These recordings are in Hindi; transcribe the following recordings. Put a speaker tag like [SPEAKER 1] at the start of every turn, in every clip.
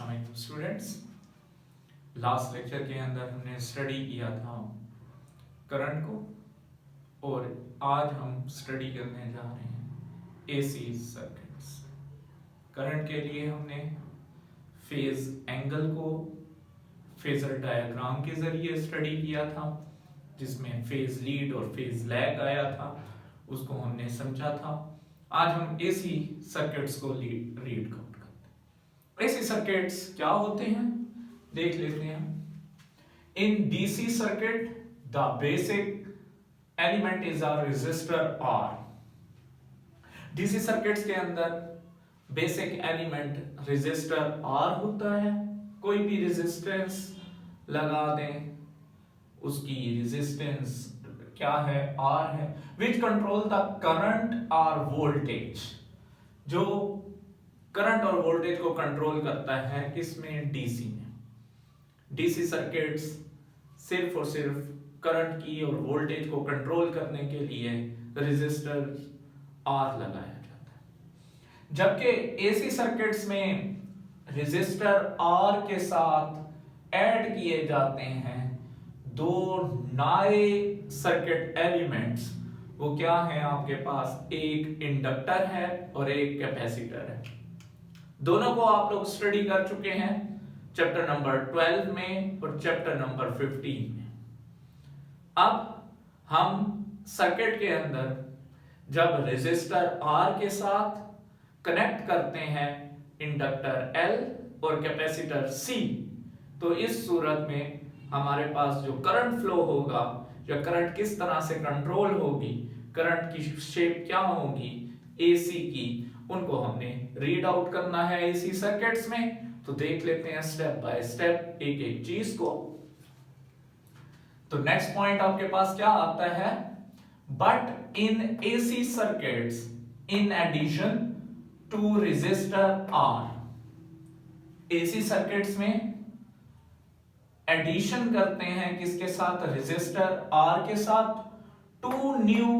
[SPEAKER 1] अस्सलाम वालेकुम स्टूडेंट्स। लास्ट लेक्चर के अंदर हमने स्टडी किया था करंट को और आज हम स्टडी करने जा रहे हैं एसी सर्किट्स। करंट के लिए हमने फेज एंगल को फेजर डायग्राम के जरिए स्टडी किया था, जिसमें फेज लीड और फेज लैग आया था, उसको हमने समझा था। आज हम एसी सर्किट्स को रीड आउट करते हैं। एसी सर्किट्स क्या होते हैं देख लेते हैं। In DC circuit the basic element is a resistor R. DC circuits के अंदर बेसिक एलिमेंट रेजिस्टर आर होता है। कोई भी रेजिस्टेंस लगा दें, उसकी रेजिस्टेंस क्या है, आर है, विच कंट्रोल द करंट और वोल्टेज, जो करंट और वोल्टेज को कंट्रोल करता है किसमें, डीसी में। डीसी सर्किट्स सिर्फ और सिर्फ करंट की और वोल्टेज को कंट्रोल करने के लिए रेजिस्टर आर लगाया जाता है, जबकि एसी सर्किट्स में रेजिस्टर आर के साथ ऐड किए जाते हैं दो नए सर्किट एलिमेंट्स। वो क्या है आपके पास, एक इंडक्टर है और एक कैपेसिटर है। दोनों को आप लोग स्टडी कर चुके हैं चैप्टर नंबर 12 में और चैप्टर नंबर 15 में। अब हम सर्किट के अंदर जब रेजिस्टर आर के साथ कनेक्ट करते हैं इंडक्टर एल और कैपेसिटर सी, तो इस सूरत में हमारे पास जो करंट फ्लो होगा या करंट किस तरह से कंट्रोल होगी, करंट की शेप क्या होगी एसी की, उनको हमने रीड आउट करना है एसी सर्किट्स में। तो देख लेते हैं स्टेप बाय स्टेप एक एक चीज को। तो नेक्स्ट पॉइंट आपके पास क्या आता है, but in AC circuits in addition to resistor R. AC circuits में एडिशन करते हैं किसके साथ, रेजिस्टर आर के साथ, टू न्यू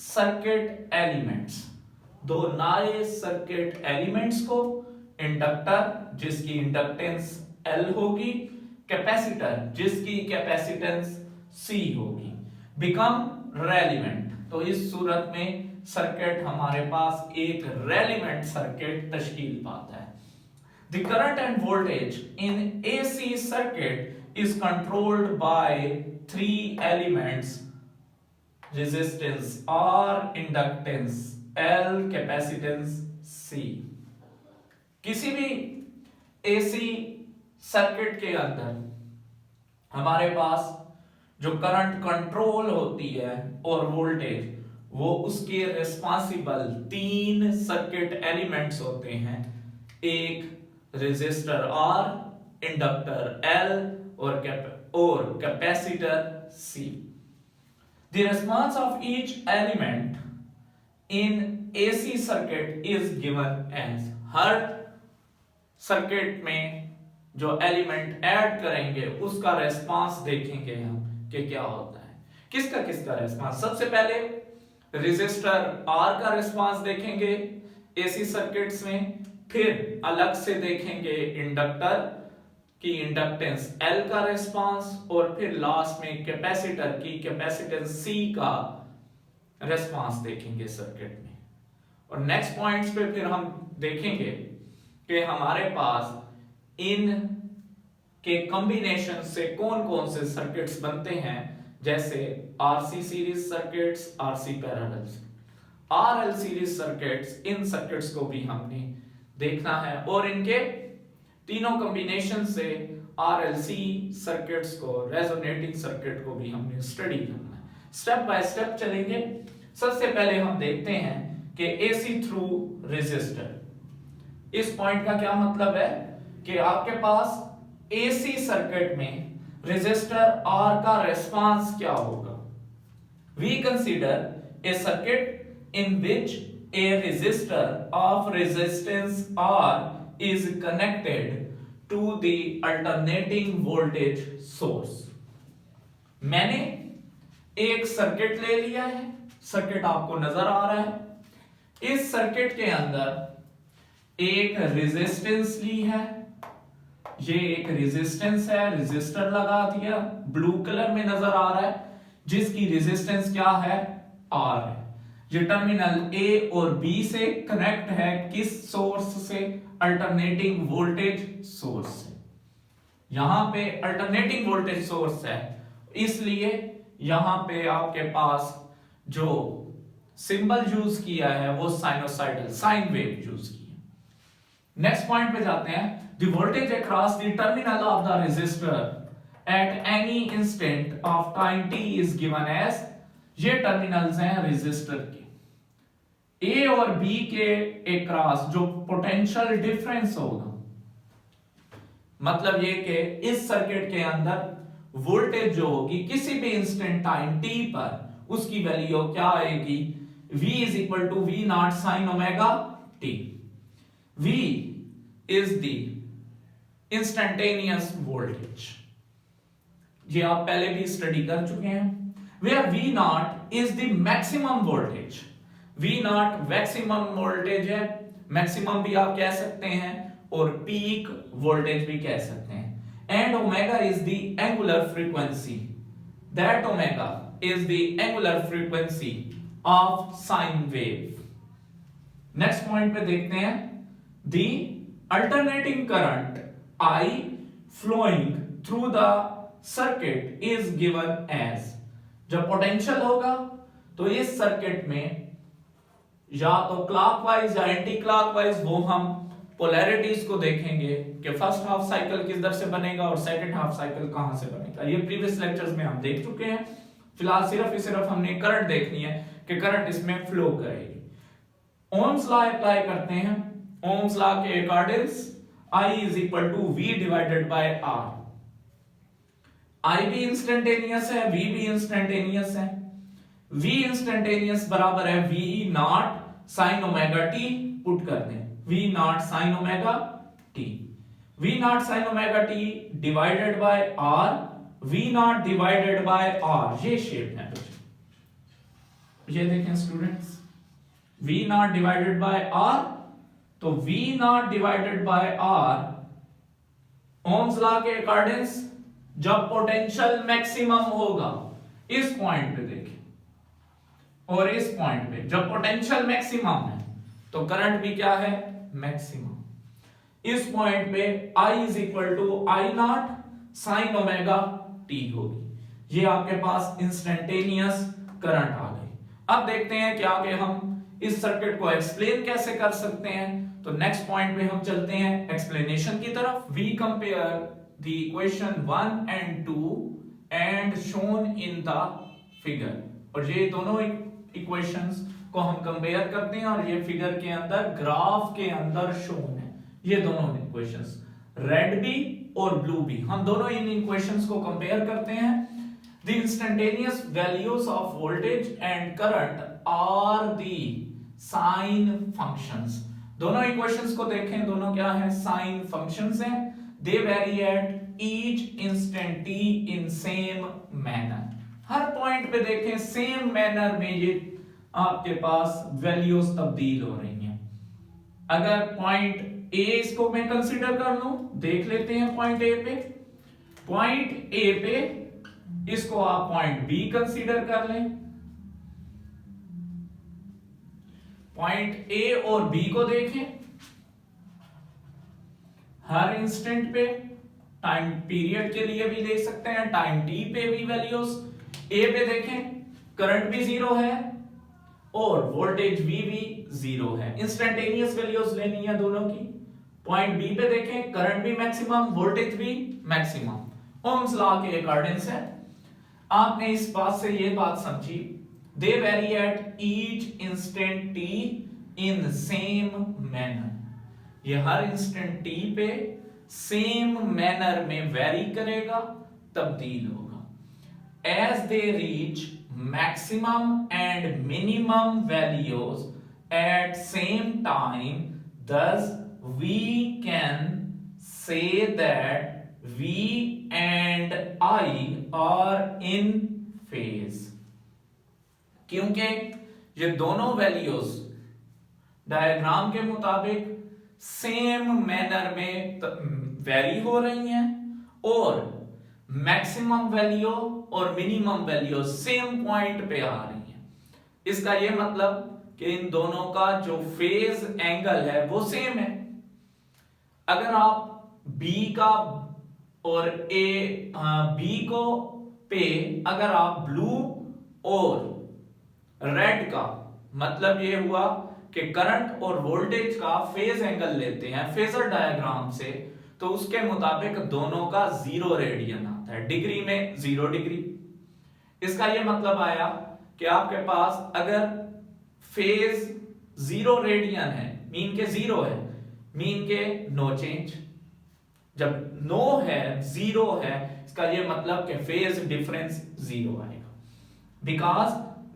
[SPEAKER 1] सर्किट एलिमेंट्स, दो नए सर्किट एलिमेंट्स को, इंडक्टर जिसकी इंडक्टेंस एल होगी, कैपेसिटर जिसकी कैपेसिटेंस सी होगी, बिकम रेलिवेंट। तो इस सूरत में सर्किट हमारे पास एक रेलिवेंट सर्किट तश्कील पाता है। The current and voltage in AC circuit is controlled by three elements: resistance R, inductance L, capacitance C। किसी भी AC सर्किट के अंदर हमारे पास जो करंट कंट्रोल होती है और वोल्टेज, वो उसके रिस्पॉन्सिबल तीन सर्किट एलिमेंट्स होते हैं, एक रेजिस्टर आर, इंडक्टर एल और capacitor C. The response of each element in AC circuit is given as, her circuit में जो एलिमेंट ऐड करेंगे उसका रेस्पॉन्स देखेंगे हम कि क्या होता है, किसका रेस्पॉन्स। सबसे पहले रेजिस्टर आर का रेस्पॉन्स देखेंगे एसी सर्किट्स में, फिर अलग से देखेंगे इंडक्टर की इंडक्टेंस एल का रेस्पॉन्स, और फिर लास्ट में कैपेसिटर की कैपेसिटेंस सी का रेस्पॉन्स देखेंगे सर्किट में। और नेक्स्ट पॉइंट्स पे फिर हम देखेंगे कि हमारे पास इन के कॉम्बिनेशन से कौन कौन से सर्किट्स बनते हैं, जैसे RC series circuits, RC parallel, RL series circuits. इन सर्किट्स को भी हमने देखना है और इनके तीनों कॉम्बिनेशन से आरएलसी सर्किट्स को, रेजोनेटिंग सर्किट को भी हमने स्टडी करना है। स्टेप बाय स्टेप चलेंगे। सबसे पहले हम देखते हैं कि एसी थ्रू रेजिस्टर। इस पॉइंट का क्या मतलब है कि आपके पास एसी सर्किट में रेजिस्टर आर का रेस्पॉन्स क्या होगा। We consider a circuit in which a resistor of resistance R is connected to the alternating voltage source। मैंने एक सर्किट ले लिया है, सर्किट आपको नजर आ रहा है। इस सर्किट के अंदर एक रेजिस्टेंस ली है ये एक रेजिस्टेंस है, रेजिस्टर लगा दिया, ब्लू कलर में नजर आ रहा है, जिसकी रेजिस्टेंस क्या है, आर है। ये टर्मिनल ए और बी से कनेक्ट है, किस सोर्स से, अल्टरनेटिंग वोल्टेज सोर्स से। यहां पे अल्टरनेटिंग वोल्टेज सोर्स है, इसलिए यहां पे आपके पास जो सिंबल यूज किया है वो साइनोसाइडल, साइन वेव यूज की है। नेक्स्ट पॉइंट पे जाते हैं। The voltage across the terminal of the resistor at any instant of time t is given as, ये टर्मिनल्स हैं रेजिस्टर के, ए और बी के अक्रॉस जो पोटेंशियल डिफरेंस होगा, मतलब ये कि इस सर्किट के अंदर वोल्टेज जो होगी किसी भी इंस्टेंट टाइम t पर, उसकी वैल्यू क्या आएगी, v is equal to v not sine omega t। v is the instantaneous voltage, ये आप पहले भी स्टडी कर चुके हैं। Where v not is the maximum voltage, v not maximum voltage है, मैक्सिमम भी आप कह सकते हैं और पीक वोल्टेज भी कह सकते हैं। And omega is the angular frequency, that omega is the angular frequency of sine wave। Next point पे देखते हैं, the alternating current I flowing through the circuit is given as, जब पोटेंशियल होगा तो इस सर्किट में या तो क्लॉकवाइज या एंटी क्लॉकवाइज, वो हम पोलैरिटीज को देखेंगे कि फर्स्ट हाफ साइकिल किधर से बनेगा और सेकंड हाफ साइकिल कहां से बनेगा। ये प्रीवियस लेक्चर्स में हम देख चुके हैं। फिलहाल सिर्फ हमने करंट देखनी है कि करंट इसमें फ्लो करेगी। ओम्स लॉ अप्लाई करते हैं। ओम्स लॉ के according I is equal to V divided by R। I भी इंस्टेंटेनियस है, V भी इंस्टेंटेनियस है। V इंस्टेंटेनियस बराबर है V not sine omega t, put कर दें V not sine omega t, V not sine omega t divided by R, V not divided by R, ये शेप है। ये देखें students, V not divided by R, तो V not divided by R ohms law के अकॉर्डिंग जब पोटेंशियल मैक्सिमम होगा, इस पॉइंट पे देखें और इस पॉइंट पे जब पोटेंशियल मैक्सिमम है तो करंट भी क्या है, मैक्सिमम। इस पॉइंट पे I is equal to I not sine omega t होगी। ये आपके पास इंस्टेंटेनियस करंट आ गई। अब देखते हैं क्या कि हम इस सर्किट को एक्सप्लेन कैसे कर सकते हैं। तो नेक्स्ट पॉइंट पे हम चलते हैं एक्सप्लेनेशन की तरफ। We compare the equation 1 and 2 and shown in the figure, और ये दोनों इक्वेशंस को हम कंपेयर करते हैं और ये फिगर के अंदर ग्राफ के अंदर शोन है। ये दोनों इक्वेशंस, रेड भी और ब्लू भी, हम दोनों इन इक्वेशंस को कंपेयर करते हैं। The instantaneous values of voltage and current are the sine functions. दोनों इक्वेशंस को देखें, दोनों क्या है, साइन फंक्शंस हैं। They vary at each instant t in same manner. हर पॉइंट पे देखें सेम मैनर में ये आपके पास वैल्यूज तब्दील हो रही हैं। अगर पॉइंट A इसको मैं कंसीडर कर लूं, देख लेते हैं पॉइंट A पे। पॉइंट A पे इसको आप पॉइंट B कंसीडर कर लें। पॉइंट A और B को देखें, हर इंस्टेंट पे, टाइम पीरियड के लिए भी देख सकते हैं, टाइम t पे भी वैल्यूज। A पे देखें करंट भी जीरो है और वोल्टेज V भी जीरो है। इंस्टेंटेनियस वैल्यूज लेनी है दोनों की। पॉइंट B पे देखें करंट भी मैक्सिमम, वोल्टेज भी मैक्सिमम। ओम्स लॉ के अकॉर्डिंग है। आपने इस बात से ये बात समझी, they vary at each instant t in same manner. ये हर इंस्टेंट t पे सेम मैनर में वेरी करेगा, तब्दील होगा। As they reach maximum and minimum values at same time, thus we can say that V and I are in phase। क्योंकि ये दोनों वैल्यूज डायग्राम के मुताबिक सेम मैनर में वेरी हो रही हैं और मैक्सिमम वैल्यू और मिनिमम वैल्यू सेम पॉइंट पे आ रही हैं। इसका ये मतलब कि इन दोनों का जो फेज एंगल है वो सेम है। अगर आप B का और B को पे अगर आप ब्लू और रेड का, मतलब ये हुआ कि करंट और वोल्टेज का फेज एंगल लेते हैं फेजर डायग्राम से, तो उसके मुताबिक दोनों का 0 रेडियन आता है, डिग्री में 0 डिग्री। इसका ये मतलब आया कि आपके पास अगर फेज 0 रेडियन है, मीन के 0 है, मीन के नो चेंज। जब नो है, 0 है, इसका ये मतलब कि फेज डिफरेंस 0 आएगा, because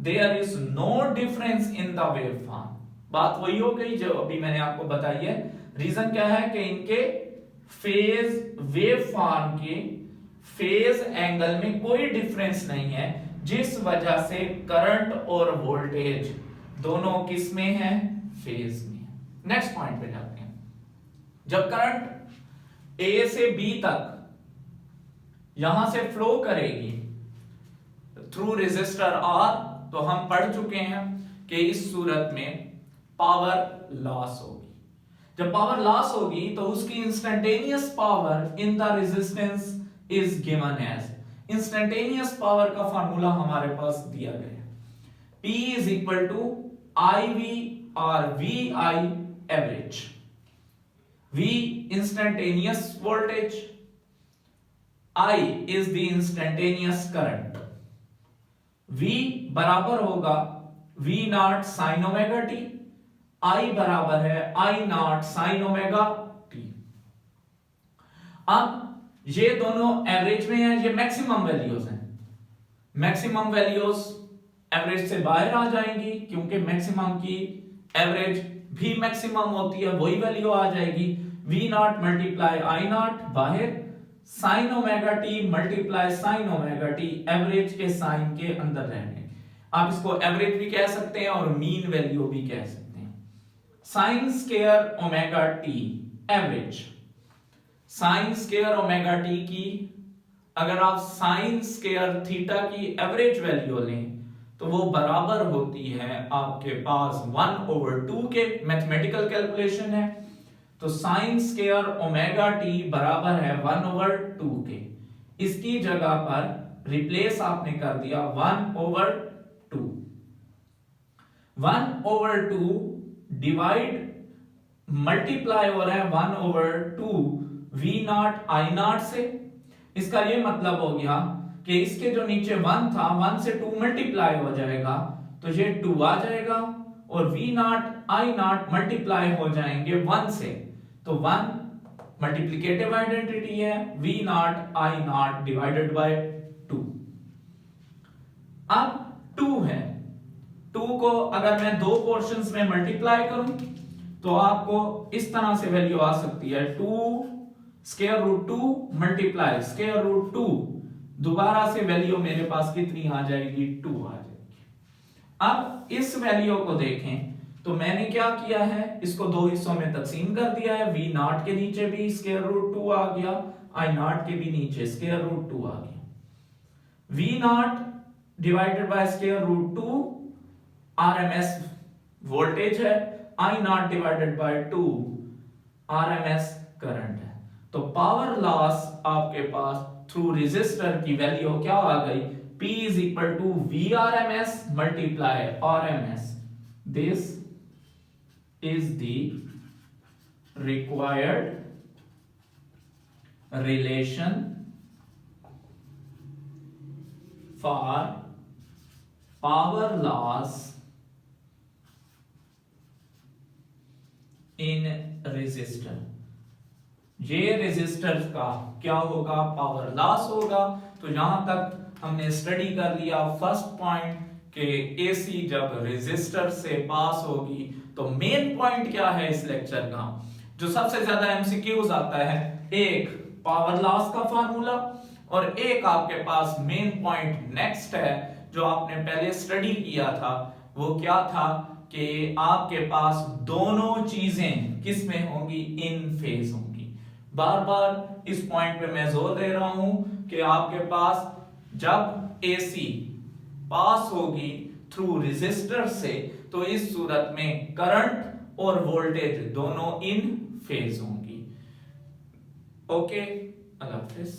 [SPEAKER 1] there is no difference in the wave form. बात वही हो गई जो अभी मैंने आपको बताई है। रीजन क्या है कि इनके फेज वेव फॉर्म के फेज एंगल में कोई डिफरेंस नहीं है, जिस वजह से करंट और वोल्टेज दोनों किस में है, फेज में है। नेक्स्ट पॉइंट पे जाते हैं। जब करंट A से B तक यहां से फ्लो करेगी थ्रू रेजिस्टर R, तो हम पढ़ चुके हैं कि इस सूरत में पावर लॉस होगी। जब पावर लॉस होगी तो उसकी instantaneous power in the resistance is given as, instantaneous power का फार्मूला हमारे पास दिया गया है, P is equal to IV और VI average. V instantaneous voltage, I is the instantaneous current। V बराबर होगा V not sine omega T, I बराबर है I not sine omega T. अब ये दोनों एवरेज में हैं, ये मैक्सिमम वैल्यूज हैं। मैक्सिमम वैल्यूज एवरेज से बाहर आ जाएंगी, क्योंकि मैक्सिमम की एवरेज भी मैक्सिमम होती है, वही वैल्यू आ जाएगी। V naught multiply I naught बाहर, sine omega t multiply sine omega t average के साइन के अंदर रहने। आप इसको एवरेज भी कह सकते हैं और मीन वैल्यू भी कह सकते हैं। Sine square omega t average, sine square omega T की अगर आप साइन स्क्वायर थीटा की एवरेज वैल्यू लें तो वो बराबर होती है आपके पास 1/2 के। मैथमेटिकल कैलकुलेशन है, तो साइन स्क्वायर ओमेगा टी बराबर है 1/2 के। इसकी जगह पर रिप्लेस आपने कर दिया 1/2। 1/2 डिवाइड मल्टीप्लाई हो रहा है 1/2 V नॉट I नॉट से। इसका ये मतलब हो गया कि इसके जो नीचे 1 था, 1 से 2 मल्टीप्लाई हो जाएगा तो ये 2 आ जाएगा, और V not I not multiply हो जाएंगे 1 से, तो 1 मल्टीप्लिकेटिव आइडेंटिटी है, V not I not divided by 2। अब 2 है, 2 को अगर मैं दो पोर्शंस में मल्टीप्लाई करूं तो आपको इस तरह से वैल्यू आ सकती है 2 square root 2 multiply square root 2, दोबारा से वैल्यू मेरे पास कितनी आ जाएगी, 2 आ जाएगी। अब इस वैल्यू को देखें तो मैंने क्या किया है, इसको दो हिस्सों में तकसीम कर दिया है। V नॉट के नीचे भी स्क्वायर रूट 2 आ गया, I नॉट के भी नीचे स्क्वायर रूट 2 आ गया। V not divided by square root 2 RMS voltage है, I not divided by 2 RMS current है। तो पावर लॉस आपके पास थ्रू रेजिस्टर की वैल्यू क्या आ गई, P is equal to VRMS multiply RMS। This is the required relation for power loss in resistor। ये रेजिस्टर का क्या होगा, पावर लॉस होगा। तो यहां तक हमने स्टडी कर लिया फर्स्ट पॉइंट कि एसी जब रेजिस्टर से पास होगी तो मेन पॉइंट क्या है इस लेक्चर का, जो सबसे ज्यादा एमसीक्यूज आता है, एक पावर लॉस का फार्मूला और एक आपके पास मेन पॉइंट नेक्स्ट है जो आपने पहले स्टडी किया था। वो क्या था कि आपके पास दोनों चीजें किस में होंगी, इन फेज होंगी। बार बार इस पॉइंट पे मैं जोर दे रहा हूं कि आपके पास जब एसी पास होगी थ्रू रेजिस्टर से तो इस सूरत में करंट और वोल्टेज दोनों इन फेज होंगी। ओके, अल्लाह हाफिज।